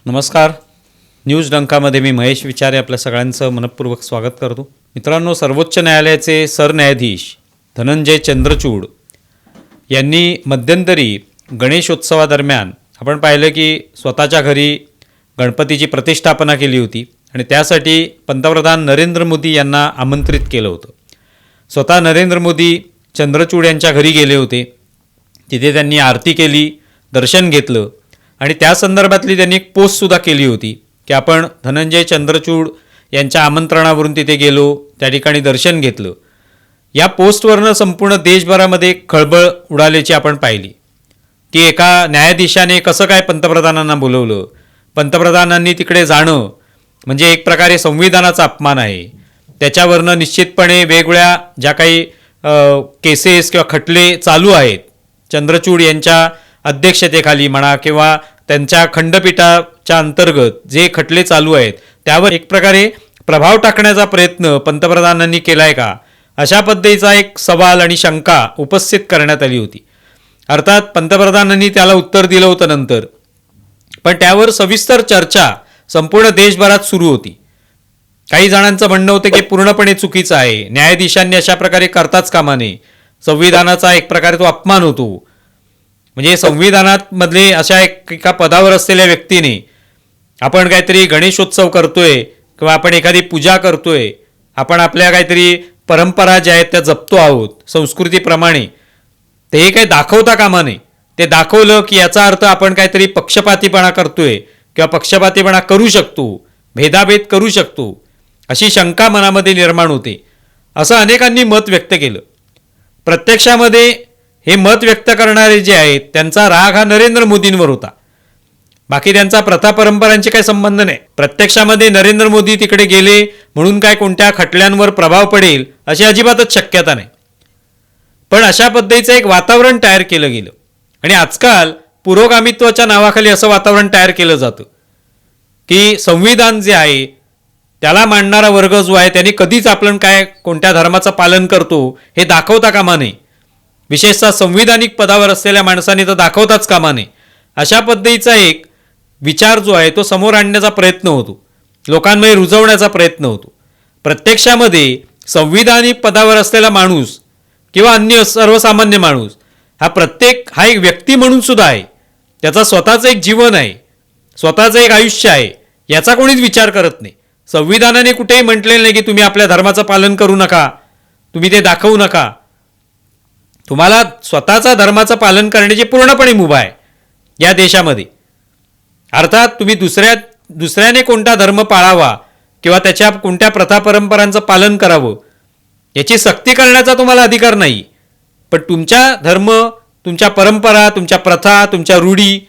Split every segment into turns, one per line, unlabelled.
नमस्कार. न्यूज डंकामध्ये मी महेश विचारे आपल्या सगळ्यांचं मनपूर्वक स्वागत करतो. मित्रांनो, सर्वोच्च न्यायालयाचे सरन्यायाधीश धनंजय चंद्रचूड यांनी मध्यंतरी गणेशोत्सवादरम्यान आपण पाहिलं की स्वतःच्या घरी गणपतीची प्रतिष्ठापना केली होती आणि त्यासाठी पंतप्रधान नरेंद्र मोदी यांना आमंत्रित केलं होतं. स्वतः नरेंद्र मोदी चंद्रचूड यांच्या घरी गेले होते. तिथे त्यांनी आरती केली, दर्शन घेतलं आणि त्या संदर्भातली त्यांनी एक पोस्टसुद्धा केली होती की आपण धनंजय चंद्रचूड यांच्या आमंत्रणावरून तिथे गेलो, त्या ठिकाणी दर्शन घेतलं. या पोस्टवरनं संपूर्ण देशभरामध्ये खळबळ उडाल्याची आपण पाहिली की एका न्यायाधीशाने कसं काय पंतप्रधानांना बोलवलं, पंतप्रधानांनी तिकडे जाणं म्हणजे एक प्रकारे संविधानाचा अपमान आहे. त्याच्यावरनं निश्चितपणे वेगवेगळ्या ज्या काही केसेस किंवा खटले चालू आहेत चंद्रचूड यांच्या अध्यक्षतेखाली म्हणा किंवा त्यांच्या खंडपीठाच्या अंतर्गत जे खटले चालू आहेत त्यावर एक प्रकारे प्रभाव टाकण्याचा प्रयत्न पंतप्रधानांनी केला आहे का, अशा पद्धतीचा एक सवाल आणि शंका उपस्थित करण्यात आली होती. अर्थात पंतप्रधानांनी त्याला उत्तर दिलं होतं नंतर, पण त्यावर सविस्तर चर्चा संपूर्ण देशभरात सुरू होती. काही जणांचं म्हणणं होतं की पूर्णपणे चुकीचं आहे, न्यायाधीशांनी अशा प्रकारे करताच कामा नये, संविधानाचा एक प्रकारे तो अपमान होतो. म्हणजे संविधानात मधले अशा एका पदावर असलेल्या व्यक्तीने आपण काहीतरी गणेशोत्सव करतोय किंवा आपण एखादी पूजा करतोय, आपण आपल्या काहीतरी परंपरा ज्या आहेत त्या जपतो आहोत संस्कृतीप्रमाणे, ते हे काही दाखवता कामा नये. ते दाखवलं की याचा अर्थ आपण काहीतरी पक्षपातीपणा करतोय किंवा पक्षपातीपणा करू शकतो, भेदाभेद करू शकतो, अशी शंका मनामध्ये निर्माण होते. असं अनेकांनी मत व्यक्त केलं. प्रत्यक्षामध्ये हे मत व्यक्त करणारे जे आहेत त्यांचा राग हा नरेंद्र मोदींवर होता. बाकी त्यांचा प्रथा परंपरांचे काही संबंध नाही. प्रत्यक्षामध्ये नरेंद्र मोदी तिकडे गेले म्हणून काय कोणत्या खटल्यांवर प्रभाव पडेल अशी अजिबातच शक्यता नाही. पण अशा पद्धतीचं एक वातावरण तयार केलं गेलं आणि आजकाल पुरोगामित्वाच्या नावाखाली असं वातावरण तयार केलं जातं की संविधान जे आहे त्याला मांडणारा वर्ग जो आहे त्यांनी कधीच आपण काय कोणत्या धर्माचं पालन करतो हे दाखवता कामा नये. विशेषतः संविधानिक पदावर असलेल्या माणसांनी तर दाखवताच कामा नये. अशा पद्धतीचा एक विचार जो आहे तो समोर आणण्याचा प्रयत्न होतो, लोकांमध्ये रुजवण्याचा प्रयत्न होतो. प्रत्यक्षामध्ये संविधानिक पदावर असलेला माणूस किंवा अन्य सर्वसामान्य माणूस हा एक व्यक्ती म्हणून सुद्धा आहे. त्याचा स्वतःचं एक जीवन आहे, स्वतःचं एक आयुष्य आहे, याचा कोणीच विचार करत नाही. संविधानाने कुठेही म्हटलेलं नाही की तुम्ही आपल्या धर्माचं पालन करू नका, तुम्ही ते दाखवू नका. तुम्हाला स्वतःचा धर्माचं पालन करण्याची पूर्णपणे मुभा आहे या देशामध्ये. अर्थात तुम्ही दुसऱ्याने कोणता धर्म पाळावा किंवा त्याच्या कोणत्या प्रथा परंपरांचं पालन करावं याची सक्ती करण्याचा तुम्हाला अधिकार नाही. पण तुमच्या धर्म, तुमच्या परंपरा, तुमच्या प्रथा, तुमच्या रूढी,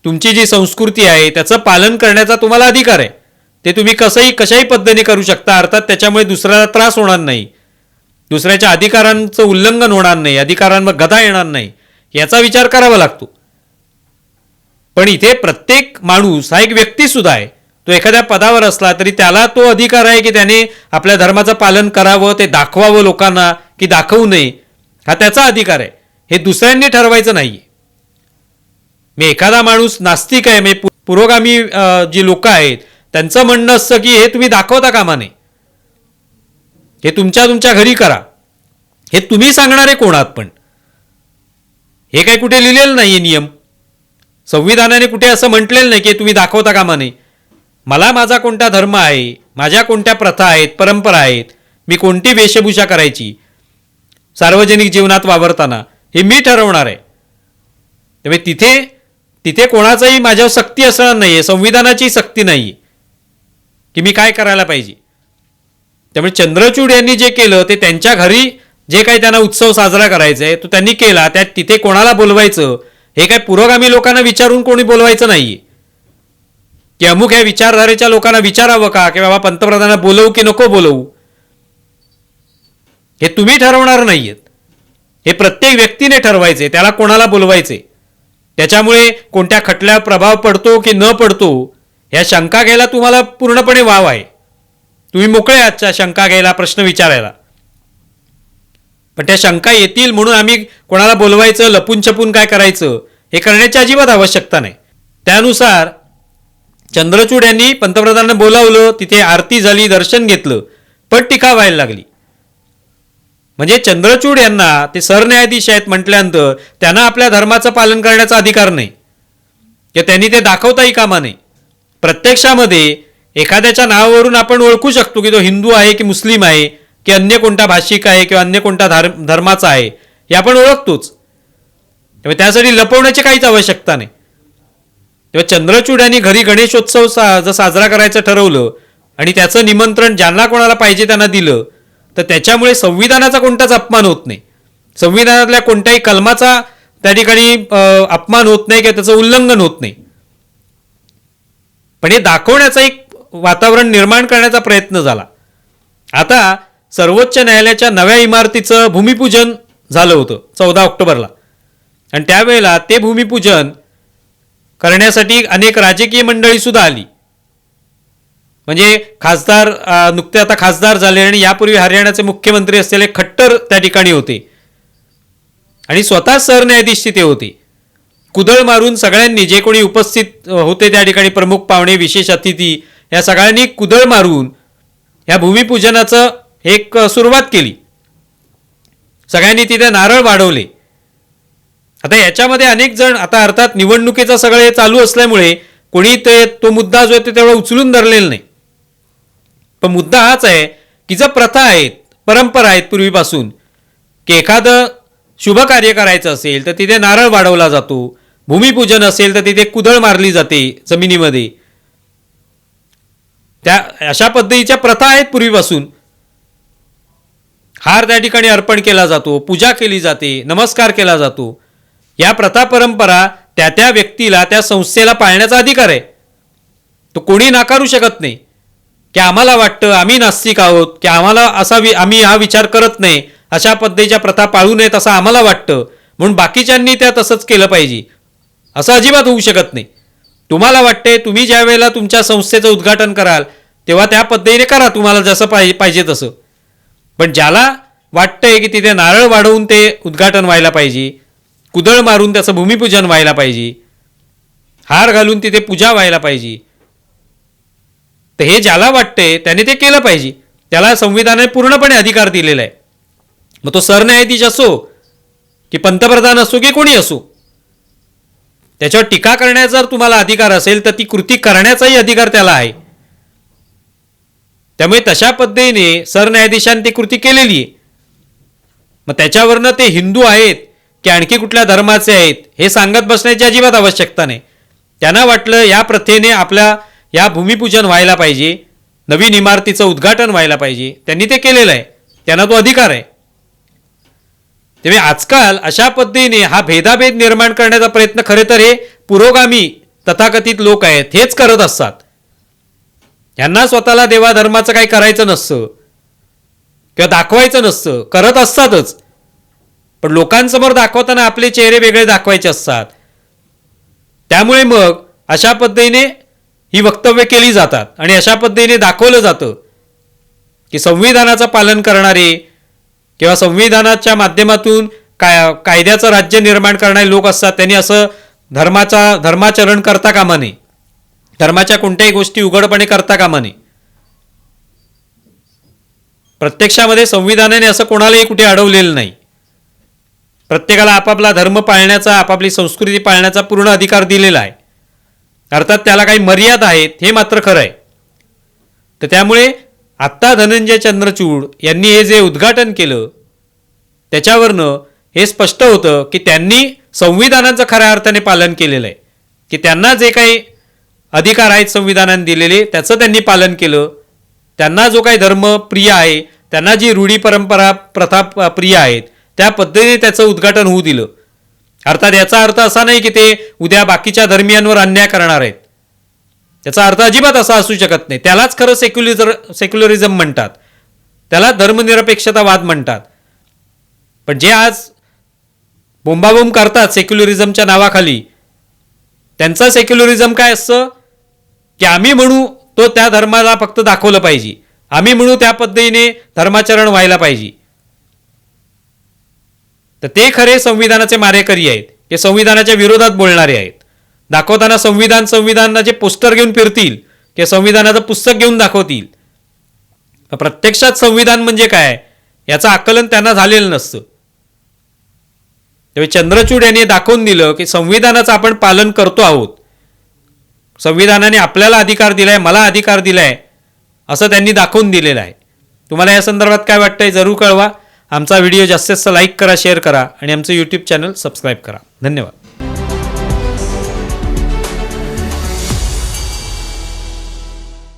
तुमची जी संस्कृती आहे त्याचं पालन करण्याचा तुम्हाला अधिकार आहे. ते तुम्ही कशाही पद्धतीने करू शकता. अर्थात त्याच्यामुळे दुसऱ्याला त्रास होणार नाही, दुसऱ्याच्या अधिकारांचं उल्लंघन होणार नाही, अधिकारांवर गदा येणार नाही, याचा विचार करावा लागतो. पण इथे प्रत्येक माणूस हा एक व्यक्तीसुद्धा आहे. तो एखाद्या पदावर असला तरी त्याला तो अधिकार आहे की त्याने आपल्या धर्माचं पालन करावं, ते दाखवावं लोकांना की दाखवू नये, हा त्याचा अधिकार आहे. हे दुसऱ्यांनी ठरवायचं नाही. मी एखादा माणूस नास्तिक आहे, म्हणजे पुरोगामी जी लोक आहेत त्यांचं म्हणणं असतं की हे तुम्ही दाखवता कामा नये, हे तुमच्या घरी करा. हे तुम्ही सांगणारे कोण आहात? पण हे काही कुठे लिहिलेलं नाही आहे नियम. संविधानाने कुठे असं म्हटलेलं नाही की तुम्ही दाखवता कामा नये. मला माझा कोणता धर्म आहे, माझ्या कोणत्या प्रथा आहेत, परंपरा आहेत, मी कोणती वेशभूषा करायची सार्वजनिक जीवनात वावरताना हे मी ठरवणार आहे. त्यामुळे तिथे कोणाचाही माझ्यावर सक्ती असणार नाही आहे, संविधानाची सक्ती नाही आहे की मी काय करायला पाहिजे. त्यामुळे चंद्रचूड यांनी जे केलं ते त्यांच्या घरी जे काही त्यांना उत्सव साजरा करायचा आहे तो त्यांनी केला. त्यात तिथे कोणाला बोलवायचं हे काय पुरोगामी लोकांना विचारून कोणी बोलवायचं नाही की अमुक ह्या विचारधारेच्या लोकांना विचारावं का की बाबा पंतप्रधानांना बोलवू की नको बोलवू, हे तुम्ही ठरवणार नाहीयेत. हे प्रत्येक व्यक्तीने ठरवायचे त्याला कोणाला बोलवायचे. त्याच्यामुळे कोणत्या खटल्यावर प्रभाव पडतो की न पडतो ह्या शंका घ्यायला तुम्हाला पूर्णपणे वाव आहे. तुम्ही मोकळे आजच्या शंका घ्यायला, प्रश्न विचारायला. पण त्या शंका येतील म्हणून आम्ही कोणाला बोलवायचं, लपून छपून काय करायचं हे करण्याची अजिबात आवश्यकता नाही. त्यानुसार चंद्रचूड यांनी पंतप्रधानांना बोलावलं, तिथे आरती झाली, दर्शन घेतलं, पण टीका व्हायला लागली. म्हणजे चंद्रचूड यांना ते सरन्यायाधीश आहेत म्हटल्यानंतर त्यांना आपल्या धर्माचं पालन करण्याचा अधिकार नाही, की त्यांनी ते दाखवताही कामा नाही. प्रत्यक्षामध्ये एखाद्याच्या नावावरून आपण ओळखू शकतो की तो हिंदू आहे की मुस्लिम आहे की अन्य कोणता भाषिक आहे किंवा अन्य कोणता धर्माचा आहे, हे आपण ओळखतोच. त्यामुळे त्यासाठी लपवण्याची काहीच आवश्यकता नाही. तेव्हा चंद्रचूड यांनी घरी गणेशोत्सव जर साजरा करायचं ठरवलं आणि त्याचं निमंत्रण ज्यांना कोणाला पाहिजे त्यांना दिलं, तर त्याच्यामुळे संविधानाचा कोणताच अपमान होत नाही, संविधानातल्या कोणत्याही कलमाचा त्या ठिकाणी अपमान होत नाही किंवा त्याचं उल्लंघन होत नाही. पण हे दाखवण्याचं एक वातावरण निर्माण करण्याचा प्रयत्न झाला. आता सर्वोच्च न्यायालयाच्या नव्या इमारतीचं भूमिपूजन झालं होतं 14 ऑक्टोबरला, आणि त्यावेळेला ते भूमिपूजन करण्यासाठी अनेक राजकीय मंडळी सुद्धा आली. म्हणजे खासदार नुकते आता खासदार झाले आणि यापूर्वी हरियाणाचे मुख्यमंत्री असलेले खट्टर त्या ठिकाणी होते आणि स्वतः सरन्यायाधीश तिथे होते. कुदळ मारून सगळ्यांनी, जे कोणी उपस्थित होते त्या ठिकाणी प्रमुख पाहुणे, विशेष अतिथी, या सगळ्यांनी कुदळ मारून या भूमिपूजनाचं एक सुरुवात केली. सगळ्यांनी तिथे नारळ वाढवले. आता याच्यामध्ये अनेक जण, आता अर्थात निवडणुकीचं सगळं चालू असल्यामुळे कोणी तो मुद्दा जो आहे ते तेवढा उचलून धरलेला नाही. पण मुद्दा हाच आहे की जर प्रथा आहेत, परंपरा आहेत पूर्वीपासून, की एखादं शुभ कार्य करायचं असेल तर तिथे नारळ वाढवला जातो, भूमिपूजन असेल तर तिथे कुदळ मारली जाते जमिनीमध्ये, त्या अशा पद्धतीच्या प्रथा आहेत पूर्वीपासून. हार त्या ठिकाणी अर्पण केला जातो, पूजा केली जाते, नमस्कार केला जातो. या प्रथा परंपरा त्या त्या व्यक्तीला, त्या संस्थेला पाळण्याचा अधिकार आहे. तो कोणी नाकारू शकत नाही की आम्हाला वाटतं, आम्ही नास्तिक आहोत, की आम्हाला आम्ही हा विचार करत नाही, अशा पद्धतीच्या प्रथा पाळू नयेत असं आम्हाला वाटतं म्हणून बाकीच्यांनी त्या तसंच केलं पाहिजे, असं अजिबात होऊ शकत नाही. तुम्हाला वाटते, तुम्ही ज्या वेळेला तुमच्या संस्थेचं उद्घाटन कराल तेव्हा त्या पद्धतीने करा, तुम्हाला जसं पाहिजे तसं. पण ज्याला वाटतंय की तिथे नारळ वाढवून ते उद्घाटन व्हायला पाहिजे, कुदळ मारून त्याचं भूमिपूजन व्हायला पाहिजे, हार घालून तिथे पूजा व्हायला पाहिजे, तर हे ज्याला वाटतंय त्याने ते केलं पाहिजे. त्याला संविधानाने पूर्णपणे अधिकार दिलेला आहे. मग तो सरन्यायाधीश असो की पंतप्रधान असो की कोणी असो, त्याच्यावर टीका करण्याचा जर तुम्हाला अधिकार असेल तर ती कृती करण्याचाही अधिकार त्याला आहे. त्यामुळे तशा पद्धतीने सरन्यायाधीशांनी ती कृती केलेली आहे. मग त्याच्यावरनं ते हिंदू आहेत की आणखी कुठल्या धर्माचे आहेत हे सांगत बसण्याची अजिबात आवश्यकता नाही. त्यांना वाटलं या प्रथेने आपल्या या भूमिपूजन व्हायला पाहिजे, नवीन इमारतीचं उद्घाटन व्हायला पाहिजे, त्यांनी ते केलेलं आहे, त्यांना तो अधिकार आहे. त्यामुळे आजकाल अशा पद्धतीने हा भेदाभेद निर्माण करण्याचा प्रयत्न खरे तर हे पुरोगामी तथाकथित लोक आहेत, हेच करत असतात. यांना स्वतःला देवाधर्माचं काही करायचं नसतं किंवा दाखवायचं नसतं, करत असतातच, पण लोकांसमोर दाखवताना आपले चेहरे वेगळे दाखवायचे असतात. त्यामुळे मग अशा पद्धतीने ही वक्तव्य केली जातात आणि अशा पद्धतीने दाखवलं जातं की संविधानाचं पालन करणारे किंवा संविधानाच्या माध्यमातून कायद्याचं राज्य निर्माण करणारे लोक असतात, त्यांनी असं धर्माचरण करता कामा नये, धर्माच्या कोणत्याही गोष्टी उघडपणे करता कामा नये. प्रत्यक्षामध्ये संविधानाने असं कोणालाही कुठे अडवलेलं नाही. प्रत्येकाला आपापला धर्म पाळण्याचा, आपापली संस्कृती पाळण्याचा पूर्ण अधिकार दिलेला आहे. अर्थात त्याला काही मर्यादा आहेत, हे मात्र खरं आहे. तर त्यामुळे आत्ता धनंजय चंद्रचूड यांनी हे जे उद्घाटन केलं त्याच्यावरनं हे स्पष्ट होतं की त्यांनी संविधानाचं खऱ्या अर्थाने पालन केलेलं आहे, की त्यांना जे काही अधिकार आहेत संविधानाने दिलेले त्याचं त्यांनी पालन केलं. त्यांना जो काही धर्म प्रिय आहे, त्यांना जी रूढी परंपरा प्रथा प्रिय आहेत, त्या पद्धतीने त्याचं उद्घाटन होऊ दिलं. अर्थात याचा अर्थ असा नाही की ते उद्या बाकीच्या धर्मियांवर अन्याय करणार आहेत, त्याचा अर्थ अजिबात असा असू शकत नाही. त्यालाच खरं सेक्युलरिझम म्हणतात, त्याला धर्मनिरपेक्षतावाद म्हणतात. पण जे आज बोंबाबोंब करतात सेक्युलरिझमच्या नावाखाली, त्यांचं सेक्युलरिझम काय असतं की आम्ही म्हणू तो त्या धर्माला फक्त दाखवलं पाहिजे, आम्ही म्हणू त्या पद्धतीने धर्माचरण व्हायला पाहिजे. तर ते खरे संविधानाचे मारेकरी आहेत, ते संविधानाच्या विरोधात बोलणारे आहेत. दाखवताना संविधानाचे पोस्टर घेऊन फिरतील किंवा संविधानाचं पुस्तक घेऊन दाखवतील. प्रत्यक्षात संविधान म्हणजे काय याचं आकलन त्यांना झालेलं नसतं. त्यामुळे चंद्रचूड यांनी दाखवून दिलं की संविधानाचं आपण पालन करतो आहोत. संविधानाने आपल्याला अधिकार दिलाय, मला अधिकार दिलाय, असं त्यांनी दाखवून दिलेलं आहे. तुम्हाला या संदर्भात काय वाटतंय जरूर कळवा. आमचा व्हिडिओ जास्तीत जास्त लाईक करा, शेअर करा आणि आमचं यूट्यूब चॅनल सबस्क्राईब करा. धन्यवाद.